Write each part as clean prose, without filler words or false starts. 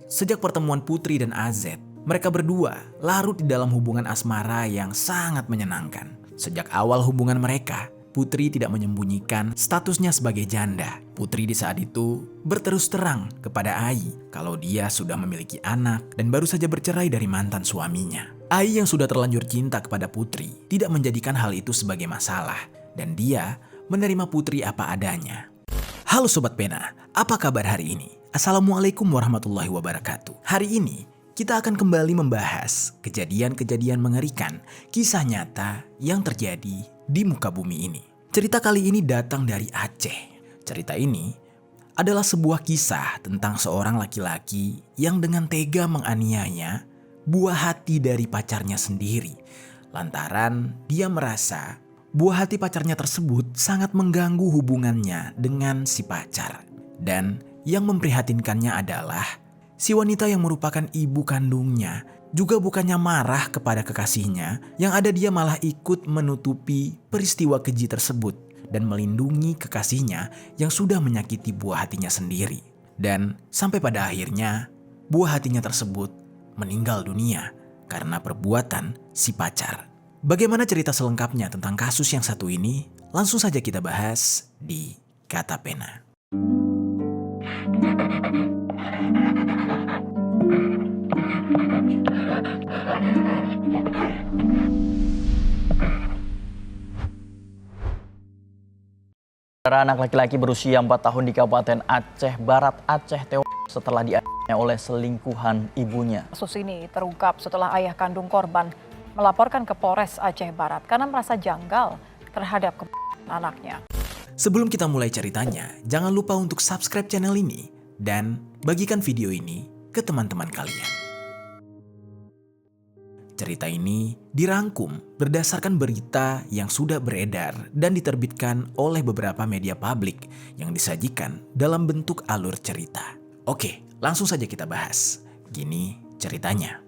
Sejak pertemuan Putri dan AZ, mereka berdua larut di dalam hubungan asmara yang sangat menyenangkan. Sejak awal hubungan mereka, Putri tidak menyembunyikan statusnya sebagai janda. Putri di saat itu berterus terang kepada Ai kalau dia sudah memiliki anak dan baru saja bercerai dari mantan suaminya. Ai yang sudah terlanjur cinta kepada Putri tidak menjadikan hal itu sebagai masalah dan dia menerima Putri apa adanya. Halo Sobat Pena, apa kabar hari ini? Assalamualaikum warahmatullahi wabarakatuh. Hari ini kita akan kembali membahas kejadian-kejadian mengerikan, kisah nyata yang terjadi di muka bumi ini. Cerita kali ini datang dari Aceh. Cerita ini adalah sebuah kisah tentang seorang laki-laki yang dengan tega menganiaya buah hati dari pacarnya sendiri. Lantaran dia merasa buah hati pacarnya tersebut sangat mengganggu hubungannya dengan si pacar. Dan yang memprihatinkannya adalah si wanita yang merupakan ibu kandungnya juga bukannya marah kepada kekasihnya, yang ada dia malah ikut menutupi peristiwa keji tersebut dan melindungi kekasihnya yang sudah menyakiti buah hatinya sendiri. Dan sampai pada akhirnya buah hatinya tersebut meninggal dunia karena perbuatan si pacar. Bagaimana cerita selengkapnya tentang kasus yang satu ini? Langsung saja kita bahas di Kata Pena. Anak laki-laki berusia 4 tahun di Kabupaten Aceh Barat, Aceh tewas setelah dianiaya oleh selingkuhan ibunya. Kasus ini terungkap setelah ayah kandung korban melaporkan ke Polres Aceh Barat karena merasa janggal terhadap anaknya. Sebelum kita mulai ceritanya, jangan lupa untuk subscribe channel ini dan bagikan video ini ke teman-teman kalian. Cerita ini dirangkum berdasarkan berita yang sudah beredar dan diterbitkan oleh beberapa media publik yang disajikan dalam bentuk alur cerita. Oke, langsung saja kita bahas. Gini ceritanya.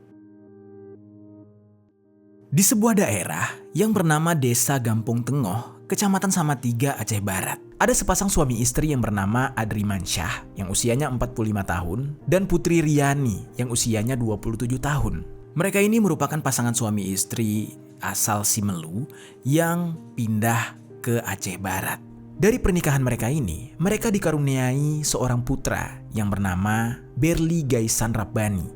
Di sebuah daerah yang bernama Desa Gampung Tengoh, Kecamatan Samatiga, Aceh Barat, ada sepasang suami istri yang bernama Adri Mansyah yang usianya 45 tahun dan Putri Riani yang usianya 27 tahun. Mereka ini merupakan pasangan suami istri asal Simelu yang pindah ke Aceh Barat. Dari pernikahan mereka ini, mereka dikaruniai seorang putra yang bernama Berli Gaisan Rabbani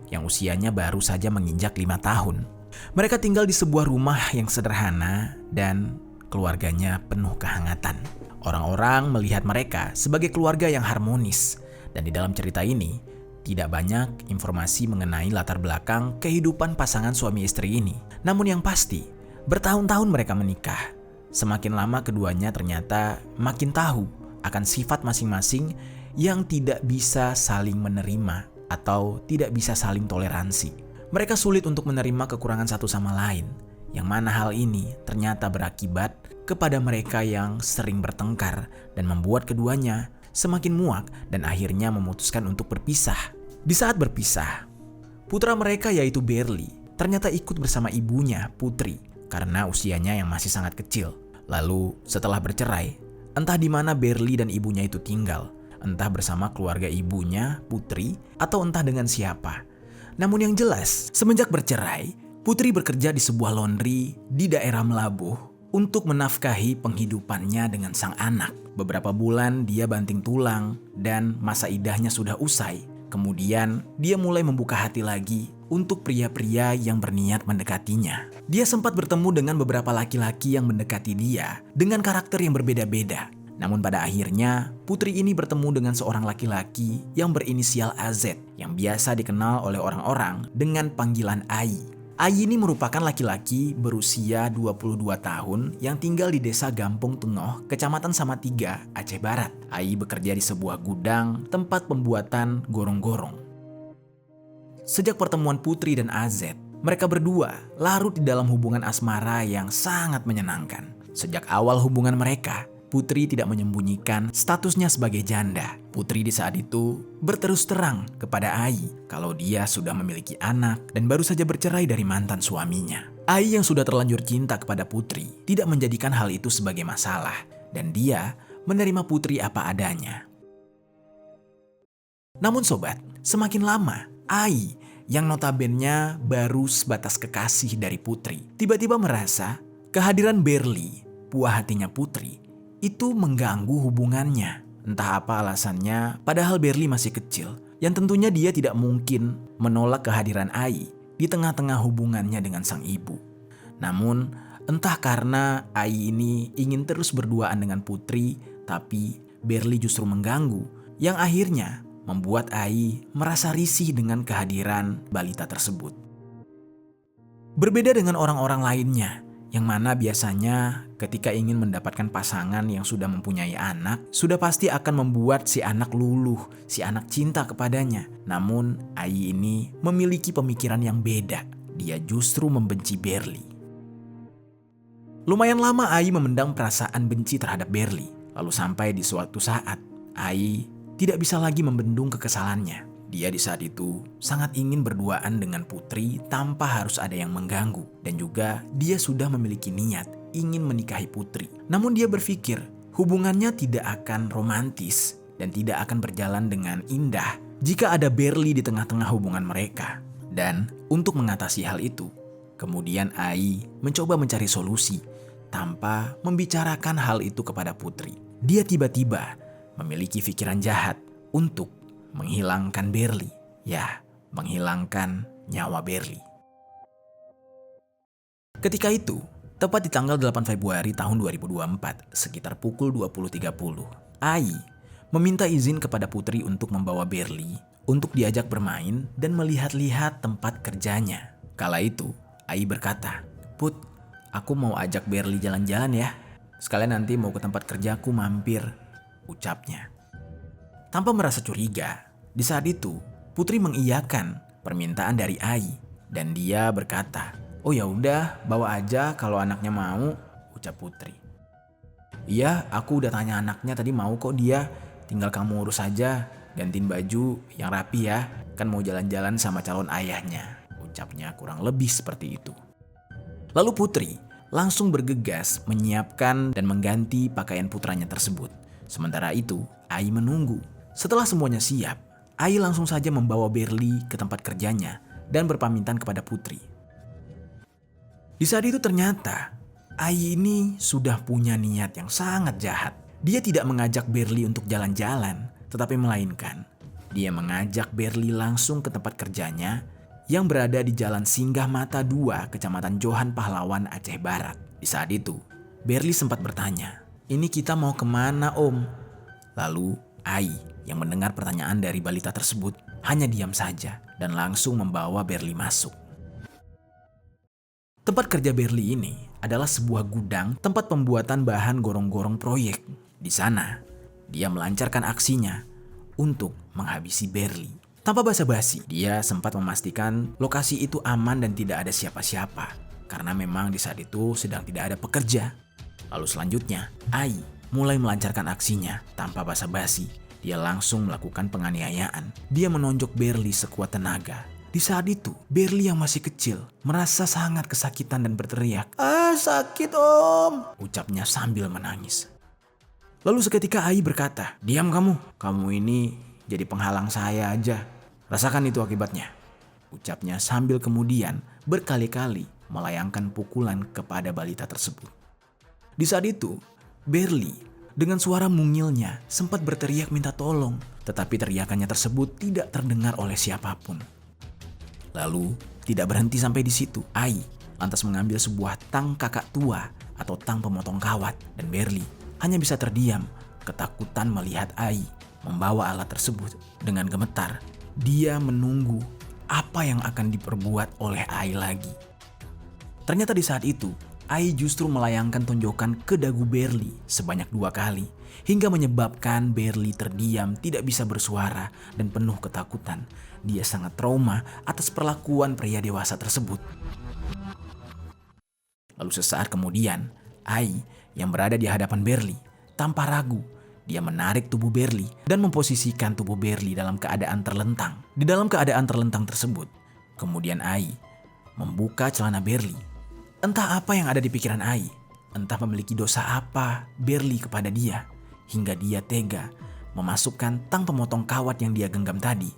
yang usianya baru saja menginjak 5 tahun. Mereka tinggal di sebuah rumah yang sederhana dan keluarganya penuh kehangatan. Orang-orang melihat mereka sebagai keluarga yang harmonis dan di dalam cerita ini tidak banyak informasi mengenai latar belakang kehidupan pasangan suami istri ini. Namun yang pasti, bertahun-tahun mereka menikah. Semakin lama keduanya ternyata makin tahu akan sifat masing-masing yang tidak bisa saling menerima atau tidak bisa saling toleransi. Mereka sulit untuk menerima kekurangan satu sama lain, yang mana hal ini ternyata berakibat kepada mereka yang sering bertengkar dan membuat keduanya semakin muak dan akhirnya memutuskan untuk berpisah. Di saat berpisah, putra mereka yaitu Berli ternyata ikut bersama ibunya Putri karena usianya yang masih sangat kecil. Lalu setelah bercerai, entah di mana Berli dan ibunya itu tinggal, entah bersama keluarga ibunya Putri atau entah dengan siapa. Namun yang jelas, semenjak bercerai, Putri bekerja di sebuah laundry di daerah Melabuh untuk menafkahi penghidupannya dengan sang anak. Beberapa bulan dia banting tulang dan masa idahnya sudah usai. Kemudian dia mulai membuka hati lagi untuk pria-pria yang berniat mendekatinya. Dia sempat bertemu dengan beberapa laki-laki yang mendekati dia dengan karakter yang berbeda-beda. Namun pada akhirnya Putri ini bertemu dengan seorang laki-laki yang berinisial AZ yang biasa dikenal oleh orang-orang dengan panggilan Ai. Ai ini merupakan laki-laki berusia 22 tahun yang tinggal di Desa Gampung Tengoh, Kecamatan Samatiga, Aceh Barat. Ai bekerja di sebuah gudang tempat pembuatan gorong-gorong. Sejak pertemuan Putri dan AZ, mereka berdua larut di dalam hubungan asmara yang sangat menyenangkan. Sejak awal hubungan mereka, Putri tidak menyembunyikan statusnya sebagai janda. Putri di saat itu berterus terang kepada Ai kalau dia sudah memiliki anak dan baru saja bercerai dari mantan suaminya. Ai yang sudah terlanjur cinta kepada Putri tidak menjadikan hal itu sebagai masalah dan dia menerima Putri apa adanya. Namun sobat, semakin lama, Ai yang notabene baru sebatas kekasih dari Putri, tiba-tiba merasa kehadiran Berli, buah hatinya Putri, itu mengganggu hubungannya. Entah apa alasannya, padahal Berli masih kecil, yang tentunya dia tidak mungkin menolak kehadiran Ai di tengah-tengah hubungannya dengan sang ibu. Namun, entah karena Ai ini ingin terus berduaan dengan Putri, tapi Berli justru mengganggu, yang akhirnya membuat Ai merasa risih dengan kehadiran balita tersebut. Berbeda dengan orang-orang lainnya, yang mana biasanya ketika ingin mendapatkan pasangan yang sudah mempunyai anak, sudah pasti akan membuat si anak luluh, si anak cinta kepadanya. Namun Ai ini memiliki pemikiran yang beda. Dia justru membenci Berli. Lumayan lama Ai memendam perasaan benci terhadap Berli. Lalu sampai di suatu saat, Ai tidak bisa lagi membendung kekesalannya. Dia di saat itu sangat ingin berduaan dengan Putri tanpa harus ada yang mengganggu. Dan juga dia sudah memiliki niat ingin menikahi Putri. Namun dia berpikir hubungannya tidak akan romantis dan tidak akan berjalan dengan indah jika ada Berli di tengah-tengah hubungan mereka. Dan untuk mengatasi hal itu, kemudian Ai mencoba mencari solusi tanpa membicarakan hal itu kepada Putri. Dia tiba-tiba memiliki pikiran jahat untuk menghilangkan Berli. Ya, menghilangkan nyawa Berli. Ketika itu, tepat di tanggal 8 Februari tahun 2024, sekitar pukul 20.30, Ai meminta izin kepada Putri untuk membawa Berli untuk diajak bermain dan melihat-lihat tempat kerjanya. Kala itu, Ai berkata, "Put, aku mau ajak Berli jalan-jalan ya. Sekalian nanti mau ke tempat kerjaku mampir," ucapnya. Tanpa merasa curiga, di saat itu Putri mengiyakan permintaan dari Ai dan dia berkata, "Oh ya udah, bawa aja kalau anaknya mau," ucap Putri. "Iya, aku udah tanya anaknya tadi mau kok dia, tinggal kamu urus aja, gantiin baju yang rapi ya, kan mau jalan-jalan sama calon ayahnya," ucapnya kurang lebih seperti itu. Lalu Putri langsung bergegas menyiapkan dan mengganti pakaian putranya tersebut. Sementara itu, Ai menunggu. Setelah semuanya siap, Ai langsung saja membawa Berli ke tempat kerjanya dan berpamitan kepada Putri. Di saat itu ternyata, Ai ini sudah punya niat yang sangat jahat. Dia tidak mengajak Berli untuk jalan-jalan, tetapi melainkan dia mengajak Berli langsung ke tempat kerjanya yang berada di Jalan Singgah Mata 2, Kecamatan Johan Pahlawan, Aceh Barat. Di saat itu, Berli sempat bertanya, "Ini kita mau kemana, Om?" Lalu Ai yang mendengar pertanyaan dari balita tersebut hanya diam saja dan langsung membawa Berli masuk. Tempat kerja Berli ini adalah sebuah gudang tempat pembuatan bahan gorong-gorong proyek. Di sana, dia melancarkan aksinya untuk menghabisi Berli. Tanpa basa-basi, dia sempat memastikan lokasi itu aman dan tidak ada siapa-siapa. Karena memang di saat itu sedang tidak ada pekerja. Lalu selanjutnya, Ai mulai melancarkan aksinya tanpa basa-basi. Dia langsung melakukan penganiayaan. Dia menonjok Berli sekuat tenaga. Di saat itu, Berli yang masih kecil merasa sangat kesakitan dan berteriak, "Ah, sakit Om," ucapnya sambil menangis. Lalu seketika Ai berkata, "Diam kamu, kamu ini jadi penghalang saya aja. Rasakan itu akibatnya," ucapnya sambil kemudian berkali-kali melayangkan pukulan kepada balita tersebut. Di saat itu, Berli dengan suara mungilnya sempat berteriak minta tolong, tetapi teriakannya tersebut tidak terdengar oleh siapapun. Lalu, tidak berhenti sampai di situ. Ai lantas mengambil sebuah tang kakak tua atau tang pemotong kawat dan Berli hanya bisa terdiam, ketakutan melihat Ai membawa alat tersebut. Dengan gemetar, dia menunggu apa yang akan diperbuat oleh Ai lagi. Ternyata di saat itu, Ai justru melayangkan tonjokan ke dagu Berli sebanyak 2 kali hingga menyebabkan Berli terdiam, tidak bisa bersuara dan penuh ketakutan. Dia sangat trauma atas perlakuan pria dewasa tersebut. Lalu sesaat kemudian, Ai yang berada di hadapan Berli tanpa ragu, dia menarik tubuh Berli dan memposisikan tubuh Berli dalam keadaan terlentang. Di dalam keadaan terlentang tersebut, kemudian Ai membuka celana Berli. Entah apa yang ada di pikiran Ai, entah memiliki dosa apa Berli kepada dia, hingga dia tega memasukkan tang pemotong kawat yang dia genggam tadi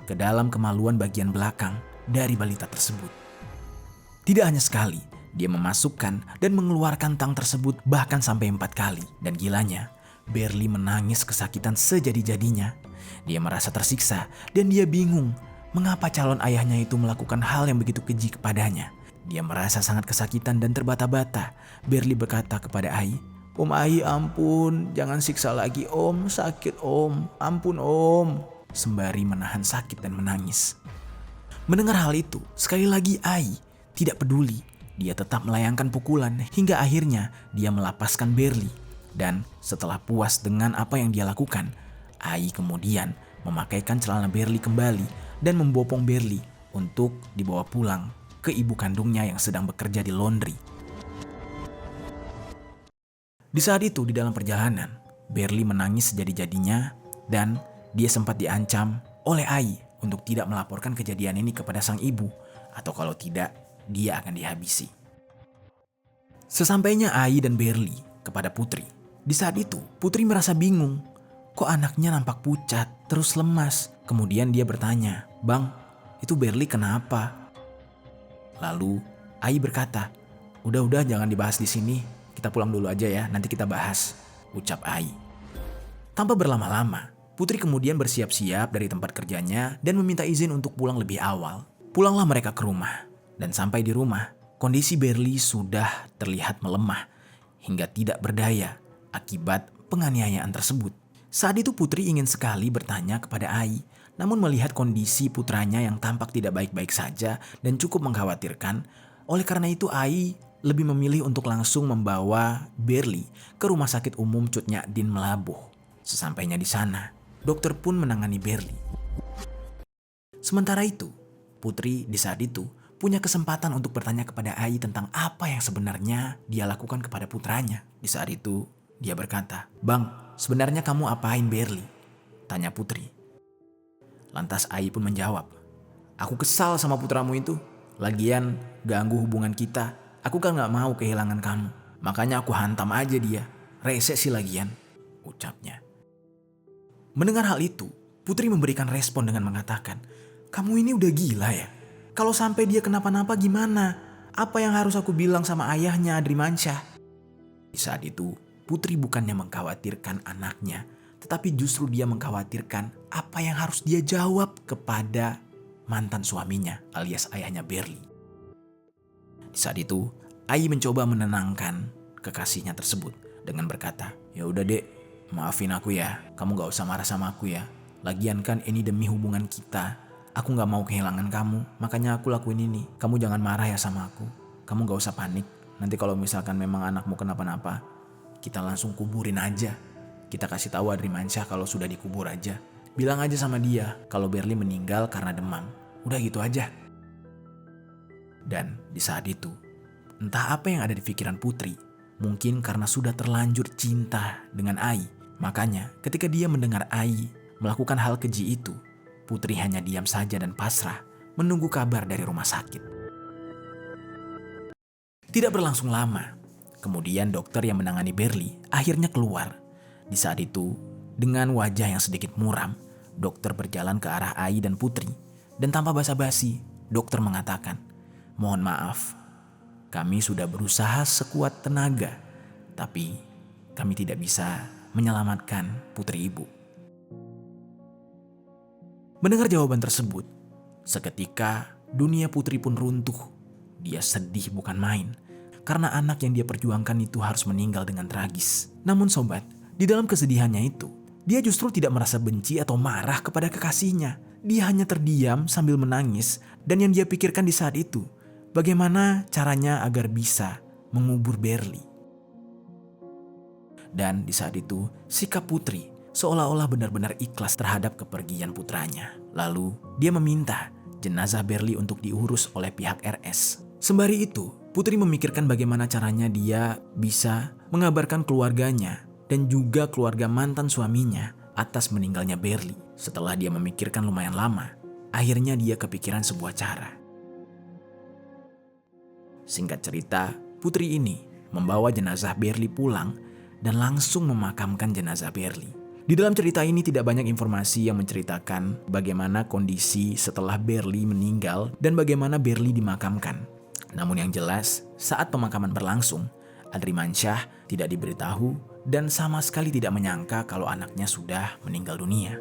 ke dalam kemaluan bagian belakang dari balita tersebut. Tidak hanya sekali, dia memasukkan dan mengeluarkan tang tersebut bahkan sampai 4 kali. Dan gilanya, Berli menangis kesakitan sejadi-jadinya. Dia merasa tersiksa dan dia bingung mengapa calon ayahnya itu melakukan hal yang begitu keji kepadanya. Dia merasa sangat kesakitan dan terbata-bata. Berli berkata kepada Ai, "Om Ai, ampun, jangan siksa lagi om, sakit om, ampun om." Sembari menahan sakit dan menangis. Mendengar hal itu, sekali lagi Ai tidak peduli. Dia tetap melayangkan pukulan hingga akhirnya dia melepaskan Berli. Dan setelah puas dengan apa yang dia lakukan, Ai kemudian memakaikan celana Berli kembali dan membopong Berli untuk dibawa pulang ke ibu kandungnya yang sedang bekerja di laundry. Di saat itu di dalam perjalanan, Berli menangis sejadi-jadinya dan dia sempat diancam oleh Ai untuk tidak melaporkan kejadian ini kepada sang ibu, atau kalau tidak, dia akan dihabisi. Sesampainya Ai dan Berli kepada Putri, di saat itu Putri merasa bingung. Kok anaknya nampak pucat, terus lemas? Kemudian dia bertanya, "Bang, itu Berli kenapa?" Lalu Ai berkata, "Udah jangan dibahas di sini. Kita pulang dulu aja ya, nanti kita bahas," ucap Ai. Tanpa berlama-lama, Putri kemudian bersiap-siap dari tempat kerjanya dan meminta izin untuk pulang lebih awal. Pulanglah mereka ke rumah. Dan sampai di rumah, kondisi Berli sudah terlihat melemah hingga tidak berdaya akibat penganiayaan tersebut. Saat itu Putri ingin sekali bertanya kepada Ai, namun melihat kondisi putranya yang tampak tidak baik-baik saja dan cukup mengkhawatirkan, oleh karena itu Ai lebih memilih untuk langsung membawa Berli ke Rumah Sakit Umum Cut Nyak Dien Melabuh. Sesampainya di sana, dokter pun menangani Berli. Sementara itu, Putri di saat itu punya kesempatan untuk bertanya kepada Ai tentang apa yang sebenarnya dia lakukan kepada putranya. Di saat itu, dia berkata, "Bang, sebenarnya kamu apain Berli?" tanya Putri. Lantas Ai pun menjawab, "Aku kesal sama putramu itu. Lagian ganggu hubungan kita. Aku kan gak mau kehilangan kamu. Makanya aku hantam aja dia. Rese sih lagian," ucapnya. Mendengar hal itu, Putri memberikan respon dengan mengatakan, "Kamu ini udah gila ya? Kalau sampai dia kenapa-napa gimana? Apa yang harus aku bilang sama ayahnya Adrimansyah?" Di saat itu, Putri bukannya mengkhawatirkan anaknya, tetapi justru dia mengkhawatirkan apa yang harus dia jawab kepada mantan suaminya alias ayahnya Berli. Di saat itu, Ai mencoba menenangkan kekasihnya tersebut dengan berkata, "Ya udah dek, maafin aku ya. Kamu gak usah marah sama aku ya. Lagian kan ini demi hubungan kita. Aku gak mau kehilangan kamu, makanya aku lakuin ini. Kamu jangan marah ya sama aku. Kamu gak usah panik. Nanti kalau misalkan memang anakmu kenapa-napa, kita langsung kuburin aja. Kita kasih tahu Adrimansyah kalau sudah dikubur aja. Bilang aja sama dia kalau Berli meninggal karena demam. Udah gitu aja." Dan di saat itu, entah apa yang ada di pikiran Putri, mungkin karena sudah terlanjur cinta dengan Ai. Makanya ketika dia mendengar Ai melakukan hal keji itu, Putri hanya diam saja dan pasrah menunggu kabar dari rumah sakit. Tidak berlangsung lama, kemudian dokter yang menangani Berli akhirnya keluar. Di saat itu, dengan wajah yang sedikit muram, dokter berjalan ke arah Ai dan Putri. Dan tanpa basa-basi, dokter mengatakan, "Mohon maaf, kami sudah berusaha sekuat tenaga, tapi kami tidak bisa menyelamatkan putri ibu." Mendengar jawaban tersebut, seketika dunia Putri pun runtuh. Dia sedih bukan main, karena anak yang dia perjuangkan itu harus meninggal dengan tragis. Namun sobat, di dalam kesedihannya itu, dia justru tidak merasa benci atau marah kepada kekasihnya. Dia hanya terdiam sambil menangis, dan yang dia pikirkan di saat itu, bagaimana caranya agar bisa mengubur Berli. Dan di saat itu, sikap Putri seolah-olah benar-benar ikhlas terhadap kepergian putranya. Lalu, dia meminta jenazah Berli untuk diurus oleh pihak RS. Sembari itu, Putri memikirkan bagaimana caranya dia bisa mengabarkan keluarganya dan juga keluarga mantan suaminya atas meninggalnya Berli. Setelah dia memikirkan lumayan lama, akhirnya dia kepikiran sebuah cara. Singkat cerita, Putri ini membawa jenazah Berli pulang dan langsung memakamkan jenazah Berli. Di dalam cerita ini tidak banyak informasi yang menceritakan bagaimana kondisi setelah Berli meninggal dan bagaimana Berli dimakamkan. Namun yang jelas, saat pemakaman berlangsung, Adrimansyah tidak diberitahu dan sama sekali tidak menyangka kalau anaknya sudah meninggal dunia.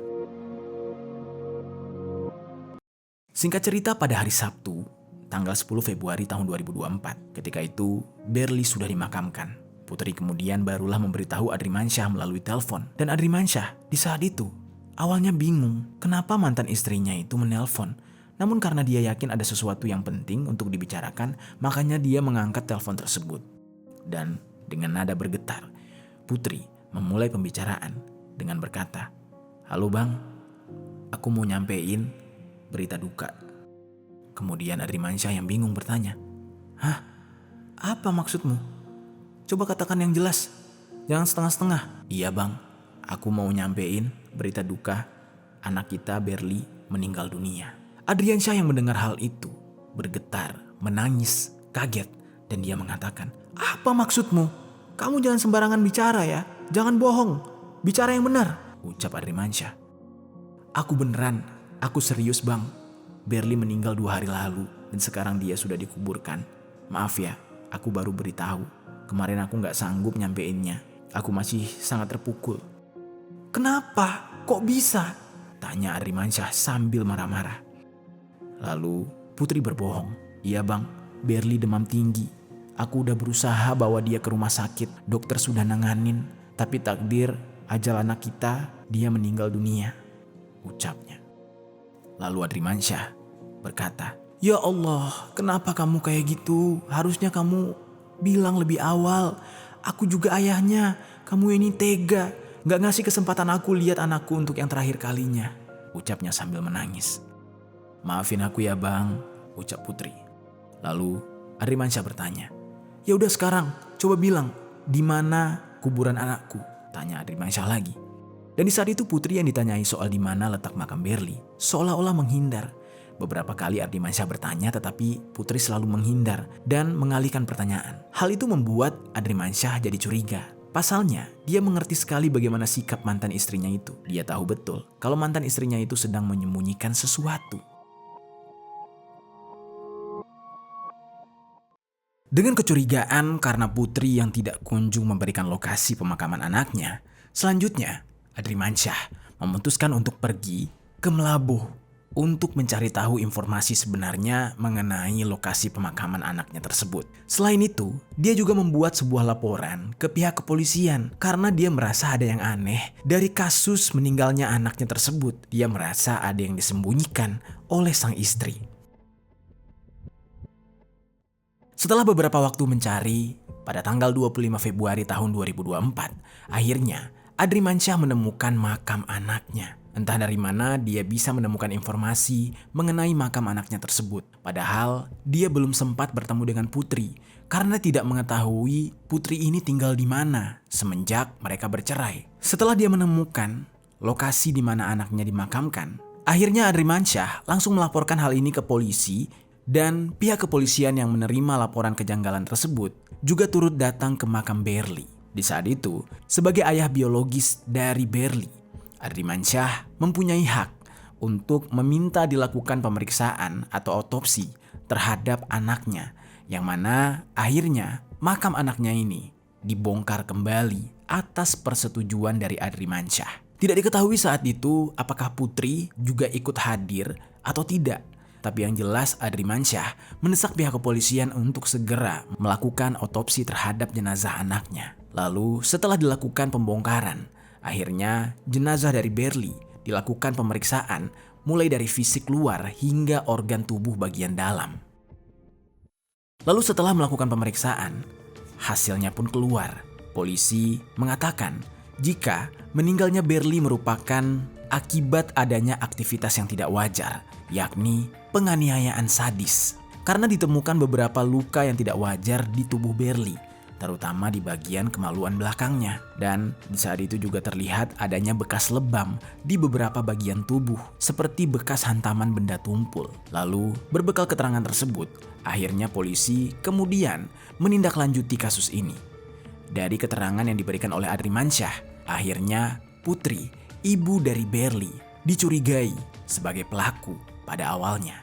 Singkat cerita, pada hari Sabtu, tanggal 10 Februari tahun 2024, ketika itu Berli sudah dimakamkan. Putri kemudian barulah memberitahu Adrimansyah melalui telepon. Dan Adrimansyah di saat itu awalnya bingung kenapa mantan istrinya itu menelpon. Namun karena dia yakin ada sesuatu yang penting untuk dibicarakan, makanya dia mengangkat telepon tersebut. Dan dengan nada bergetar, Putri memulai pembicaraan dengan berkata, "Halo bang, aku mau nyampein berita duka." Kemudian Adrimansyah yang bingung bertanya, "Hah? Apa maksudmu? Coba katakan yang jelas, jangan setengah-setengah." "Iya bang, aku mau nyampein berita duka, anak kita Berli meninggal dunia." Adriansyah yang mendengar hal itu bergetar, menangis, kaget, dan dia mengatakan, "Apa maksudmu? Kamu jangan sembarangan bicara ya, jangan bohong, bicara yang benar," ucap Adrimansyah. "Aku beneran, aku serius bang. Berli meninggal 2 hari lalu dan sekarang dia sudah dikuburkan. Maaf ya, aku baru beritahu. Kemarin aku gak sanggup nyampeinnya. Aku masih sangat terpukul." "Kenapa? Kok bisa?" tanya Adrimansyah sambil marah-marah. Lalu Putri berbohong. "Iya bang, Berli demam tinggi. Aku udah berusaha bawa dia ke rumah sakit. Dokter sudah nanganin. Tapi takdir, ajal anak kita, dia meninggal dunia," ucapnya. Lalu Adrimansyah berkata, "Ya Allah, kenapa kamu kayak gitu? Harusnya kamu bilang lebih awal. Aku juga ayahnya. Kamu ini tega. Gak ngasih kesempatan aku lihat anakku untuk yang terakhir kalinya," ucapnya sambil menangis. "Maafin aku ya bang," ucap Putri. Lalu Adrimansyah bertanya, "Ya udah sekarang, coba bilang, di mana kuburan anakku?" tanya Adrimansyah lagi. Dan di saat itu Putri yang ditanyai soal di mana letak makam Berli seolah-olah menghindar. Beberapa kali Adrimansyah bertanya tetapi Putri selalu menghindar dan mengalihkan pertanyaan. Hal itu membuat Adrimansyah jadi curiga. Pasalnya, dia mengerti sekali bagaimana sikap mantan istrinya itu. Dia tahu betul kalau mantan istrinya itu sedang menyembunyikan sesuatu. Dengan kecurigaan karena Putri yang tidak kunjung memberikan lokasi pemakaman anaknya, selanjutnya Adrimansyah memutuskan untuk pergi ke Melabuh untuk mencari tahu informasi sebenarnya mengenai lokasi pemakaman anaknya tersebut. Selain itu, dia juga membuat sebuah laporan ke pihak kepolisian karena dia merasa ada yang aneh dari kasus meninggalnya anaknya tersebut. Dia merasa ada yang disembunyikan oleh sang istri. Setelah beberapa waktu mencari, pada tanggal 25 Februari tahun 2024, akhirnya Adrimansyah menemukan makam anaknya. Entah dari mana dia bisa menemukan informasi mengenai makam anaknya tersebut. Padahal dia belum sempat bertemu dengan Putri karena tidak mengetahui Putri ini tinggal di mana semenjak mereka bercerai. Setelah dia menemukan lokasi di mana anaknya dimakamkan, akhirnya Adrimansyah langsung melaporkan hal ini ke polisi dan pihak kepolisian yang menerima laporan kejanggalan tersebut juga turut datang ke makam Berli. Di saat itu, sebagai ayah biologis dari Berli, Adrimansyah mempunyai hak untuk meminta dilakukan pemeriksaan atau otopsi terhadap anaknya, yang mana akhirnya makam anaknya ini dibongkar kembali atas persetujuan dari Adrimansyah. Tidak diketahui saat itu apakah Putri juga ikut hadir atau tidak, tapi yang jelas Adrimansyah mendesak pihak kepolisian untuk segera melakukan otopsi terhadap jenazah anaknya. Lalu setelah dilakukan pembongkaran, akhirnya jenazah dari Berli dilakukan pemeriksaan mulai dari fisik luar hingga organ tubuh bagian dalam. Lalu setelah melakukan pemeriksaan, hasilnya pun keluar. Polisi mengatakan jika meninggalnya Berli merupakan akibat adanya aktivitas yang tidak wajar, yakni penganiayaan sadis. Karena ditemukan beberapa luka yang tidak wajar di tubuh Berli, terutama di bagian kemaluan belakangnya. Dan di saat itu juga terlihat adanya bekas lebam di beberapa bagian tubuh, seperti bekas hantaman benda tumpul. Lalu, berbekal keterangan tersebut, akhirnya polisi kemudian menindaklanjuti kasus ini. Dari keterangan yang diberikan oleh Adrimansyah, akhirnya Putri ibu dari Berli, dicurigai sebagai pelaku pada awalnya.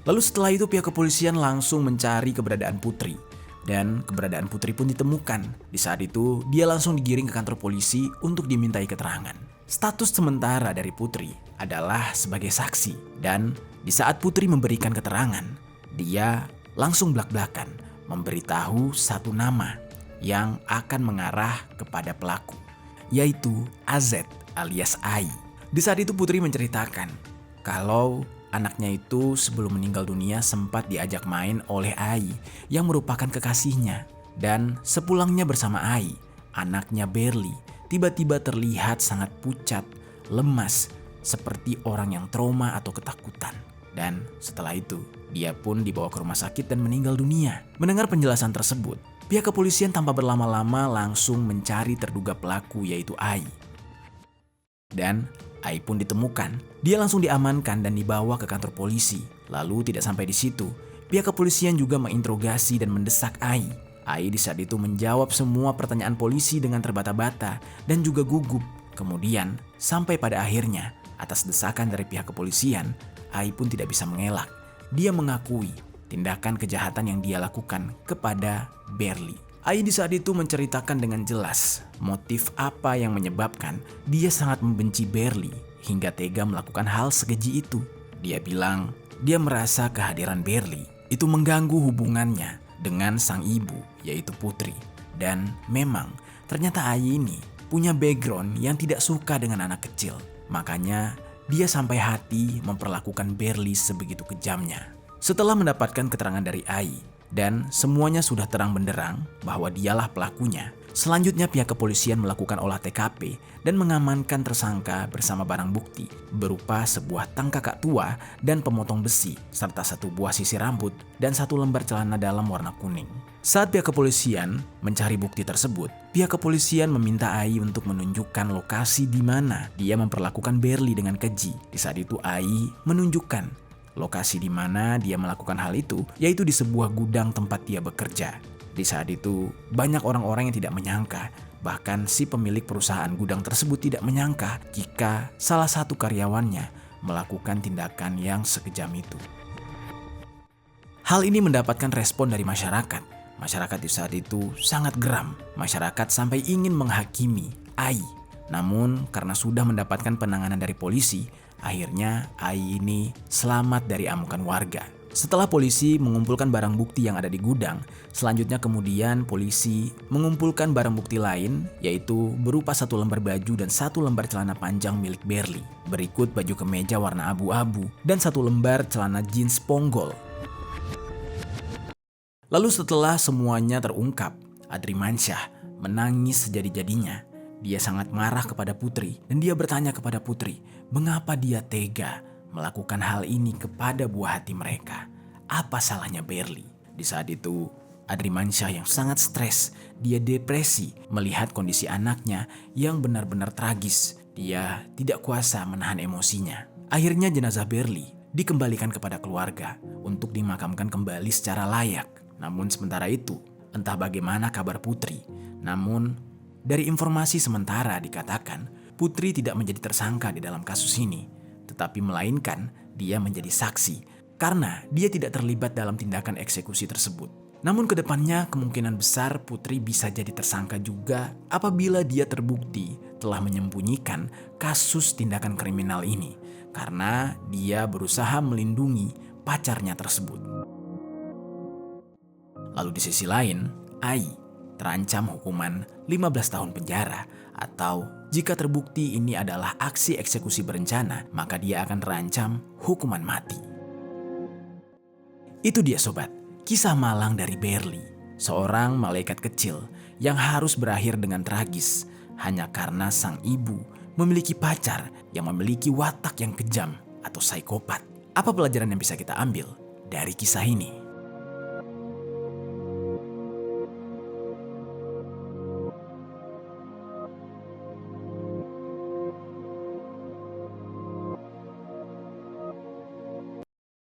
Lalu setelah itu pihak kepolisian langsung mencari keberadaan Putri. Dan keberadaan Putri pun ditemukan. Di saat itu dia langsung digiring ke kantor polisi untuk dimintai keterangan. Status sementara dari Putri adalah sebagai saksi. Dan di saat Putri memberikan keterangan, dia langsung blak-blakan memberitahu satu nama yang akan mengarah kepada pelaku, yaitu AZ alias Ai. Di saat itu Putri menceritakan kalau anaknya itu sebelum meninggal dunia sempat diajak main oleh Ai yang merupakan kekasihnya. Dan sepulangnya bersama Ai, anaknya Berli tiba-tiba terlihat sangat pucat, lemas, seperti orang yang trauma atau ketakutan. Dan setelah itu, dia pun dibawa ke rumah sakit dan meninggal dunia. Mendengar penjelasan tersebut, pihak kepolisian tanpa berlama-lama langsung mencari terduga pelaku yaitu Ai. Dan Ai pun ditemukan. Dia langsung diamankan dan dibawa ke kantor polisi. Lalu tidak sampai di situ, pihak kepolisian juga menginterogasi dan mendesak Ai. Ai di saat itu menjawab semua pertanyaan polisi dengan terbata-bata dan juga gugup. Kemudian sampai pada akhirnya, atas desakan dari pihak kepolisian, Ai pun tidak bisa mengelak. Dia mengakui tindakan kejahatan yang dia lakukan kepada Berli. Ai di saat itu menceritakan dengan jelas motif apa yang menyebabkan dia sangat membenci Berli hingga tega melakukan hal sekeji itu. Dia bilang dia merasa kehadiran Berli itu mengganggu hubungannya dengan sang ibu yaitu Putri. Dan memang ternyata Ai ini punya background yang tidak suka dengan anak kecil. Makanya dia sampai hati memperlakukan Berli sebegitu kejamnya. Setelah mendapatkan keterangan dari Ai dan semuanya sudah terang benderang bahwa dialah pelakunya, selanjutnya pihak kepolisian melakukan olah TKP dan mengamankan tersangka bersama barang bukti berupa sebuah tang kakak tua dan pemotong besi, serta satu buah sisir rambut dan satu lembar celana dalam warna kuning. Saat pihak kepolisian mencari bukti tersebut, pihak kepolisian meminta Ai untuk menunjukkan lokasi di mana dia memperlakukan Berli dengan keji. Di saat itu Ai menunjukkan lokasi di mana dia melakukan hal itu, yaitu di sebuah gudang tempat dia bekerja. Di saat itu, banyak orang-orang yang tidak menyangka, bahkan si pemilik perusahaan gudang tersebut tidak menyangka jika salah satu karyawannya melakukan tindakan yang sekejam itu. Hal ini mendapatkan respon dari masyarakat. Masyarakat di saat itu sangat geram. Masyarakat sampai ingin menghakimi Ai. Namun karena sudah mendapatkan penanganan dari polisi, akhirnya Ai ini selamat dari amukan warga. Setelah polisi mengumpulkan barang bukti yang ada di gudang, selanjutnya kemudian polisi mengumpulkan barang bukti lain, yaitu berupa satu lembar baju dan satu lembar celana panjang milik Berli. Berikut baju kemeja warna abu-abu dan satu lembar celana jeans ponggol. Lalu setelah semuanya terungkap, Adrimansyah menangis sejadi-jadinya. Dia sangat marah kepada Putri dan dia bertanya kepada Putri, mengapa dia tega melakukan hal ini kepada buah hati mereka? Apa salahnya Berli? Di saat itu, Adrimansyah yang sangat stres, dia depresi melihat kondisi anaknya yang benar-benar tragis. Dia tidak kuasa menahan emosinya. Akhirnya jenazah Berli dikembalikan kepada keluarga untuk dimakamkan kembali secara layak. Namun sementara itu, entah bagaimana kabar Putri. Namun dari informasi sementara dikatakan Putri tidak menjadi tersangka di dalam kasus ini, tetapi melainkan dia menjadi saksi karena dia tidak terlibat dalam tindakan eksekusi tersebut. Namun kedepannya kemungkinan besar Putri bisa jadi tersangka juga apabila dia terbukti telah menyembunyikan kasus tindakan kriminal ini karena dia berusaha melindungi pacarnya tersebut. Lalu di sisi lain, Ai terancam hukuman 15 tahun penjara atau jika terbukti ini adalah aksi eksekusi berencana, maka dia akan terancam hukuman mati. Itu dia sobat, kisah malang dari Berli, seorang malaikat kecil yang harus berakhir dengan tragis hanya karena sang ibu memiliki pacar yang memiliki watak yang kejam atau psikopat. Apa pelajaran yang bisa kita ambil dari kisah ini?